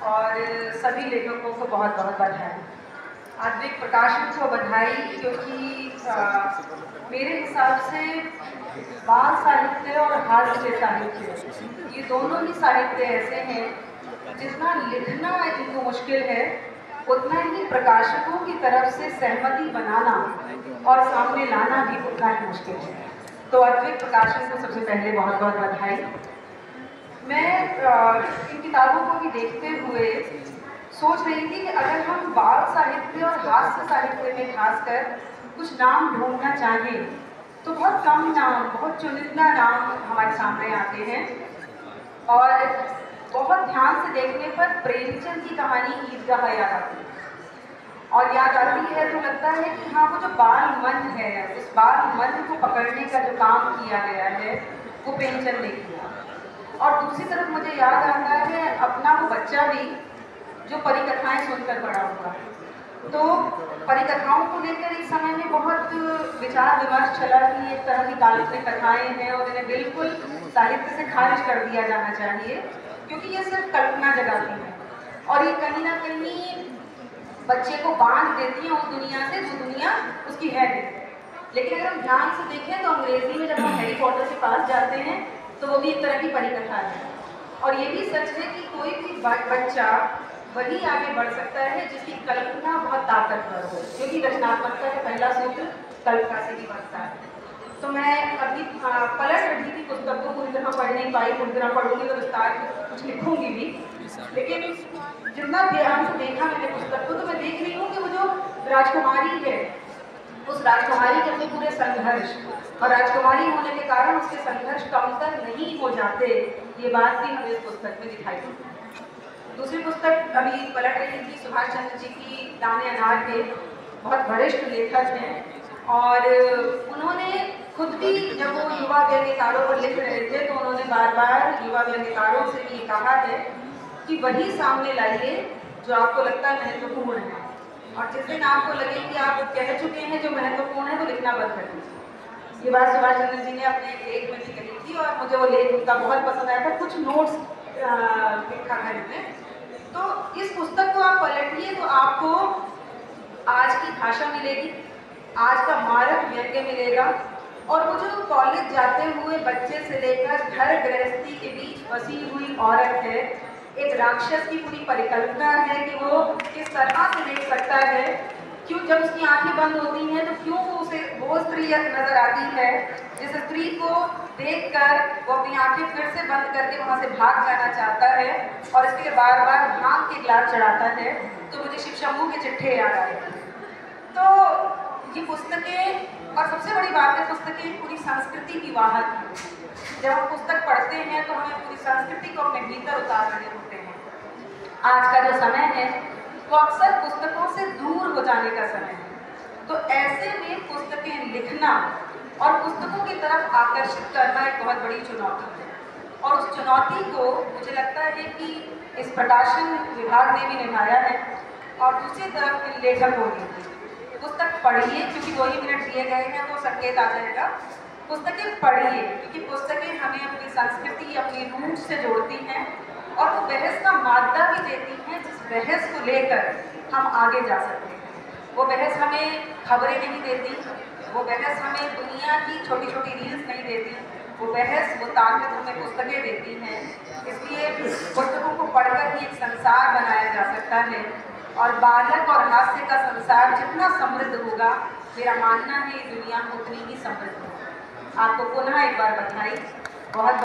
और सभी लेखकों को बहुत बहुत बधाई। अद्विक प्रकाशन को बधाई, क्योंकि मेरे हिसाब से बाल साहित्य और हास्य साहित्य ये दोनों ही साहित्य ऐसे हैं जितना लिखना इनको मुश्किल है, उतना ही प्रकाशकों की तरफ से सहमति बनाना और सामने लाना भी उतना ही मुश्किल है। तो अद्विक प्रकाशन को सबसे पहले बहुत बहुत बधाई। मैं इन किताबों को भी देखते हुए सोच रही थी कि अगर हम बाल साहित्य और हास्य साहित्य में खासकर कुछ नाम ढूंढना चाहें तो बहुत कम नाम, बहुत चुनिंदा नाम हमारे सामने आते हैं। और बहुत ध्यान से देखने पर प्रेमचंद की कहानी ईदगाह याद आती है, और याद आती है तो लगता है कि हाँ, वो जो बाल मन है, उस बाल मन को पकड़ने का जो काम किया गया है वो प्रेमचंद ने किया। और दूसरी तरफ मुझे याद आता है अपना वो बच्चा भी जो परिकथाएं सुनकर बड़ा हुआ। तो परिकथाओं को लेकर इस समय में बहुत विचार विमर्श चला कि एक तरह की काल्पनिक कथाएं हैं और इन्हें बिल्कुल साहित्य से खारिज कर दिया जाना चाहिए, क्योंकि ये सिर्फ कल्पना जगाती है और ये कहीं ना कहीं बच्चे को बांध देती है उस दुनिया से जो दुनिया उसकी है भी। लेकिन अगर हम ध्यान से देखें तो अंग्रेजी में जब हम हैरी पॉटर के पास जाते हैं तो वो भी एक तरह की परिकथा है। और ये भी सच है कि कोई भी बच्चा वही आगे बढ़ सकता है जिसकी कल्पना बहुत ताकतवर हो, क्योंकि रचनात्मकता का पहला सूत्र कल्पना से ही बनता है। तो मैं अभी पलट रही थी पुस्तक को, पूरी तरह पढ़ नहीं पाई, पूरी तरह पढ़ूंगी तो विस्तार कुछ लिखूंगी भी, लेकिन जितना ध्यान से देखा मैंने पुस्तक को तो मैं देख रही हूँ कि वो जो राजकुमारी है, उस राजकुमारी के अपने पूरे संघर्ष और राजकुमारी होने के कारण उसके संघर्ष कमतर नहीं हो जाते, ये बात भी हमें इस पुस्तक में दिखाई देती है। दूसरी पुस्तक अभी पलट रही थी सुभाष चंद्र जी की दाने अनार के, बहुत वरिष्ठ लेखक हैं और उन्होंने खुद भी जब वो युवा व्यंग्यकारों पर लिख रहे थे तो उन्होंने बार बार युवा व्यंग्यकारों से भी कहा है कि वही सामने लाइए जो आपको लगता है महत्वपूर्ण है, और जिस दिन आपको लगे कि आप कह चुके हैं जो महत्वपूर्ण है तो लिखना बंद कर दीजिए। ये बात सुभाष चंद्र जी ने अपने लेख में भी कही थी और मुझे वो लेख उनका बहुत पसंद आया था। कुछ नोट्स लिखा है उन्होंने। तो इस पुस्तक को आप पलटिए तो आपको आज की भाषा मिलेगी, आज का मारक व्यंग्य मिलेगा, और वो जो कॉलेज जाते हुए बच्चे से लेकर घर गृहस्थी के बीच फंसी हुई औरत है, एक राक्षस की पूरी परिकल्पना है कि वो किस तरह से देख सकता है, क्यों जब उसकी आंखें बंद होती हैं तो क्यों उसे वो स्त्री नजर आती है जिस स्त्री को देखकर वो अपनी आंखें फिर से बंद करके वहां से भाग जाना चाहता है और इसके बार बार भांग के गिलास चढ़ाता है। तो मुझे शिव शंभू के चिट्ठे याद आए। तो ये पुस्तकें, और सबसे बड़ी बात है पुस्तकें पूरी संस्कृति की वाहक है। जब हम पुस्तक पढ़ते हैं तो हमें पूरी संस्कृति को अपने भीतर उतार रहे होते हैं। आज का जो समय है वो अक्सर पुस्तकों से दूर हो जाने का समय है, तो ऐसे में पुस्तकें लिखना और पुस्तकों की तरफ आकर्षित करना एक बहुत बड़ी चुनौती है, और उस चुनौती को मुझे लगता है कि इस प्रकाशन विभाग ने भी निभाया है और दूसरी तरफ लेखकों ने। पुस्तक पढ़िए, क्योंकि 2 ही मिनट दिए गए हैं तो संकेत आ जाएगा। पुस्तकें पढ़िए क्योंकि पुस्तकें हमें अपनी संस्कृति, अपनी रूट से जोड़ती हैं और वो बहस का मादा भी देती हैं जिस बहस को लेकर हम आगे जा सकते हैं। वो बहस हमें खबरें नहीं देती, वो बहस हमें दुनिया की छोटी छोटी रील्स नहीं देती, वो बहस, वो ताकत हमें पुस्तकें देती हैं। इसलिए पुस्तकों को पढ़कर ही एक संसार बनाया जा सकता है, और बालक और हास्य का संसार जितना समृद्ध होगा, मेरा मानना है ये दुनिया उतनी ही समृद्ध होगी। आपको पुनः एक बार बधाई। बहुत